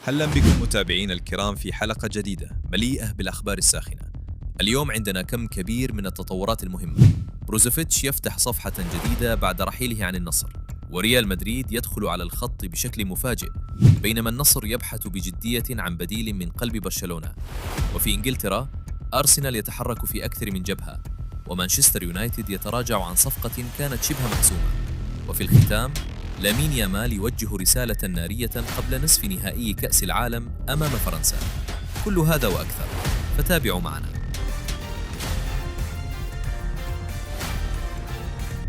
أهلا بكم متابعينا الكرام في حلقة جديدة مليئة بالأخبار الساخنة. اليوم عندنا كم كبير من التطورات المهمة. بروزوفيتش يفتح صفحة جديدة بعد رحيله عن النصر، وريال مدريد يدخل على الخط بشكل مفاجئ، بينما النصر يبحث بجدية عن بديل من قلب برشلونة. وفي إنجلترا أرسنال يتحرك في أكثر من جبهة، ومانشستر يونايتد يتراجع عن صفقة كانت شبه محسومة. وفي الختام لامين يامال يوجه رسالة نارية قبل نصف نهائي كأس العالم أمام فرنسا. كل هذا وأكثر، فتابعوا معنا.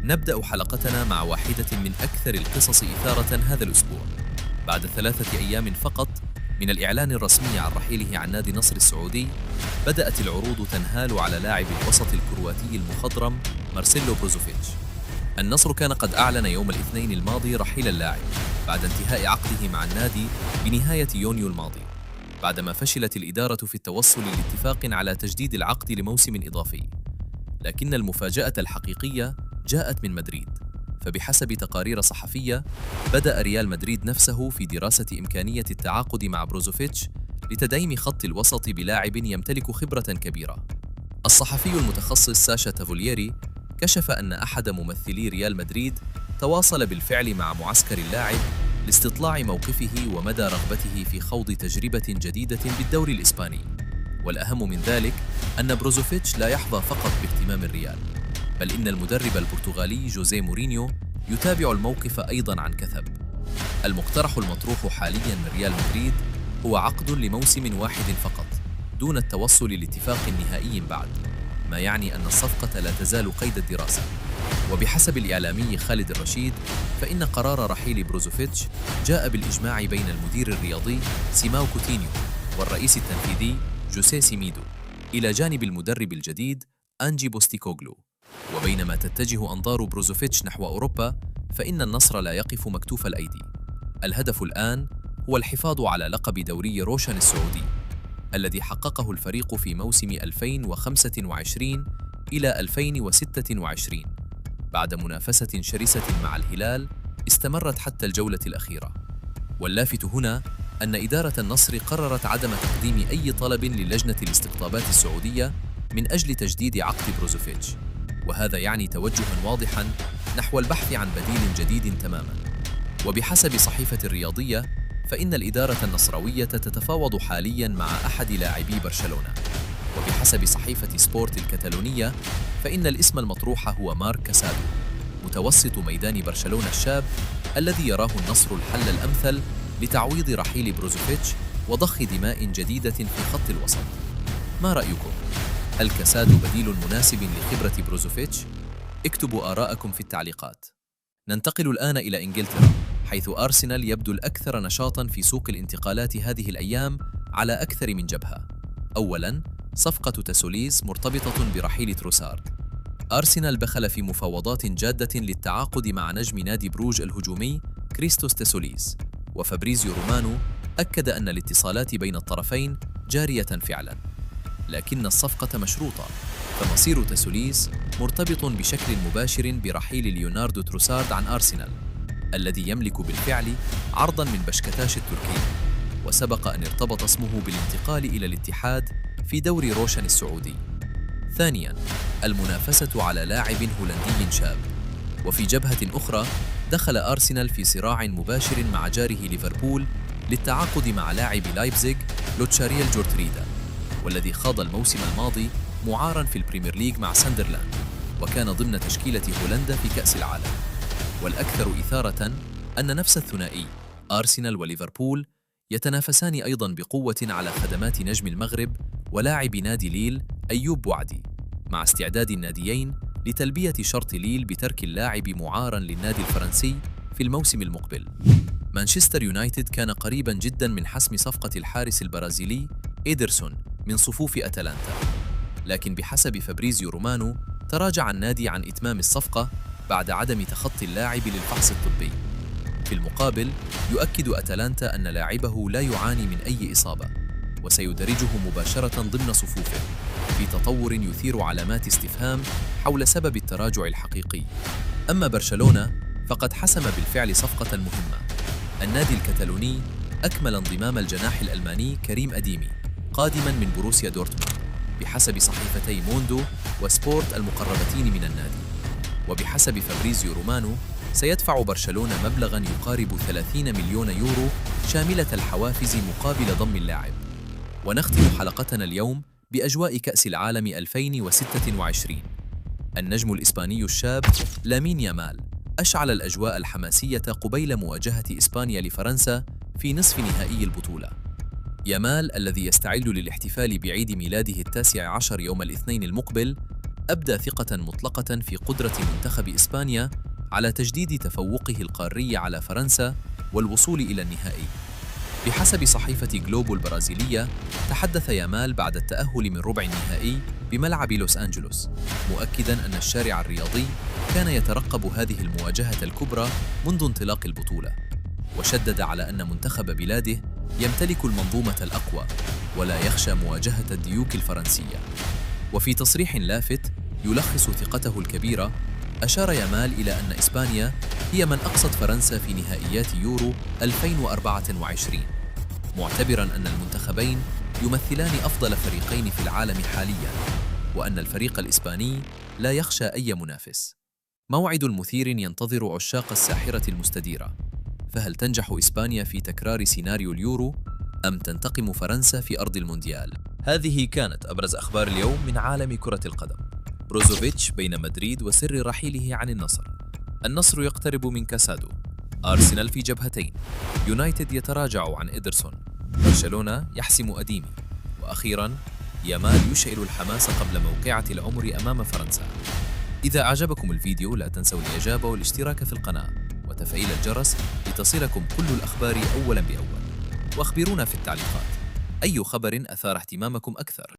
نبدأ حلقتنا مع واحدة من أكثر القصص إثارة هذا الأسبوع. بعد 3 أيام فقط من الإعلان الرسمي عن رحيله عن نادي النصر السعودي، بدأت العروض تنهال على لاعب الوسط الكرواتي المخضرم مارسيلو بروزوفيتش. النصر كان قد أعلن يوم الاثنين الماضي رحيل اللاعب بعد انتهاء عقده مع النادي بنهاية يونيو الماضي، بعدما فشلت الإدارة في التوصل لاتفاق على تجديد العقد لموسم إضافي. لكن المفاجأة الحقيقية جاءت من مدريد، فبحسب تقارير صحفية بدأ ريال مدريد نفسه في دراسة إمكانية التعاقد مع بروزوفيتش لتدعيم خط الوسط بلاعب يمتلك خبرة كبيرة. الصحفي المتخصص ساشا تافولييري كشف أن أحد ممثلي ريال مدريد تواصل بالفعل مع معسكر اللاعب لاستطلاع موقفه ومدى رغبته في خوض تجربة جديدة بالدوري الإسباني. والأهم من ذلك أن بروزوفيتش لا يحظى فقط باهتمام الريال، بل إن المدرب البرتغالي جوزيه مورينيو يتابع الموقف أيضاً عن كثب. المقترح المطروح حالياً من ريال مدريد هو عقد لموسم واحد فقط دون التوصل لاتفاق نهائي بعد، ما يعني أن الصفقة لا تزال قيد الدراسة. وبحسب الإعلامي خالد الرشيد، فإن قرار رحيل بروزوفيتش جاء بالإجماع بين المدير الرياضي سيماو كوتينيو والرئيس التنفيذي جوسيه سيميدو، إلى جانب المدرب الجديد أنجي بوستيكوغلو. وبينما تتجه أنظار بروزوفيتش نحو أوروبا، فإن النصر لا يقف مكتوف الأيدي. الهدف الآن هو الحفاظ على لقب دوري روشان السعودي الذي حققه الفريق في موسم 2025 إلى 2026 بعد منافسة شرسة مع الهلال استمرت حتى الجولة الأخيرة. واللافت هنا أن إدارة النصر قررت عدم تقديم أي طلب للجنة الاستقطابات السعودية من أجل تجديد عقد بروزوفيتش، وهذا يعني توجهاً واضحاً نحو البحث عن بديل جديد تماماً. وبحسب صحيفة الرياضية، فإن الإدارة النصراوية تتفاوض حالياً مع أحد لاعبي برشلونة. وبحسب صحيفة سبورت الكتالونية، فإن الاسم المطروح هو مارك كاسادو، متوسط ميدان برشلونة الشاب الذي يراه النصر الحل الأمثل لتعويض رحيل بروزوفيتش وضخ دماء جديدة في خط الوسط. ما رأيكم؟ هل كاسادو بديل مناسب لخبرة بروزوفيتش؟ اكتبوا آراءكم في التعليقات. ننتقل الآن إلى إنجلترا، حيث أرسنال يبدو الأكثر نشاطاً في سوق الانتقالات هذه الأيام على أكثر من جبهة. أولاً، صفقة تسوليس مرتبطة برحيل تروسارد. أرسنال بخل في مفاوضات جادة للتعاقد مع نجم نادي بروج الهجومي كريستوس تسوليس، وفابريزيو رومانو أكد أن الاتصالات بين الطرفين جارية فعلاً، لكن الصفقة مشروطة، فمصير تسوليس مرتبط بشكل مباشر برحيل ليوناردو تروسارد عن أرسنال الذي يملك بالفعل عرضاً من بشكتاش التركي، وسبق أن ارتبط اسمه بالانتقال إلى الاتحاد في دوري روشن السعودي. ثانياً، المنافسة على لاعب هولندي شاب. وفي جبهة أخرى، دخل أرسنال في صراع مباشر مع جاره ليفربول للتعاقد مع لاعب لايبزيغ لوتشاريل جورتريدا، والذي خاض الموسم الماضي معاراً في البريمير ليج مع ساندرلاند، وكان ضمن تشكيلة هولندا في كأس العالم. والأكثر إثارة أن نفس الثنائي أرسنال وليفربول يتنافسان أيضاً بقوة على خدمات نجم المغرب ولاعب نادي ليل أيوب بوعدي، مع استعداد الناديين لتلبية شرط ليل بترك اللاعب معاراً للنادي الفرنسي في الموسم المقبل. مانشستر يونايتد كان قريباً جداً من حسم صفقة الحارس البرازيلي إيدرسون من صفوف أتلانتا، لكن بحسب فابريزيو رومانو تراجع النادي عن إتمام الصفقة بعد عدم تخطي اللاعب للفحص الطبي. في المقابل، يؤكد أتلانتا أن لاعبه لا يعاني من أي إصابة، وسيدرجه مباشرة ضمن صفوفه، في تطور يثير علامات استفهام حول سبب التراجع الحقيقي. أما برشلونة فقد حسم بالفعل صفقة مهمة. النادي الكتالوني أكمل انضمام الجناح الألماني كريم أديمي قادماً من بروسيا دورتموند بحسب صحيفتي موندو وسبورت المقربتين من النادي. وبحسب فابريزيو رومانو سيدفع برشلونة مبلغاً يقارب 30 مليون يورو شاملة الحوافز مقابل ضم اللاعب. ونختم حلقتنا اليوم بأجواء كأس العالم 2026. النجم الإسباني الشاب لامين يامال أشعل الأجواء الحماسية قبيل مواجهة إسبانيا لفرنسا في نصف نهائي البطولة. يامال الذي يستعد للاحتفال بعيد ميلاده 19 يوم الاثنين المقبل أبدى ثقة مطلقة في قدرة منتخب إسبانيا على تجديد تفوقه القاري على فرنسا والوصول إلى النهائي. بحسب صحيفة جلوبو البرازيلية تحدث يامال بعد التأهل من ربع النهائي بملعب لوس أنجلوس مؤكداً أن الشارع الرياضي كان يترقب هذه المواجهة الكبرى منذ انطلاق البطولة، وشدد على أن منتخب بلاده يمتلك المنظومة الأقوى ولا يخشى مواجهة الديوك الفرنسية. وفي تصريح لافت يلخص ثقته الكبيرة أشار يامال إلى أن إسبانيا هي من أقصت فرنسا في نهائيات يورو 2024، معتبراً أن المنتخبين يمثلان أفضل فريقين في العالم حالياً، وأن الفريق الإسباني لا يخشى أي منافس. موعد مثير ينتظر عشاق الساحرة المستديرة، فهل تنجح إسبانيا في تكرار سيناريو اليورو أم تنتقم فرنسا في أرض المونديال؟ هذه كانت أبرز أخبار اليوم من عالم كرة القدم. بروزوفيتش بين مدريد وسر رحيله عن النصر. النصر يقترب من كاسادو. أرسنال في جبهتين. يونايتد يتراجع عن إدرسون. برشلونة يحسم أديمي. وأخيراً يامال يشعل الحماس قبل موقعة العمر أمام فرنسا. إذا أعجبكم الفيديو لا تنسوا الإعجاب والاشتراك في القناة وتفعيل الجرس لتصلكم كل الأخبار أولاً بأول. واخبرونا في التعليقات أي خبر أثار اهتمامكم أكثر.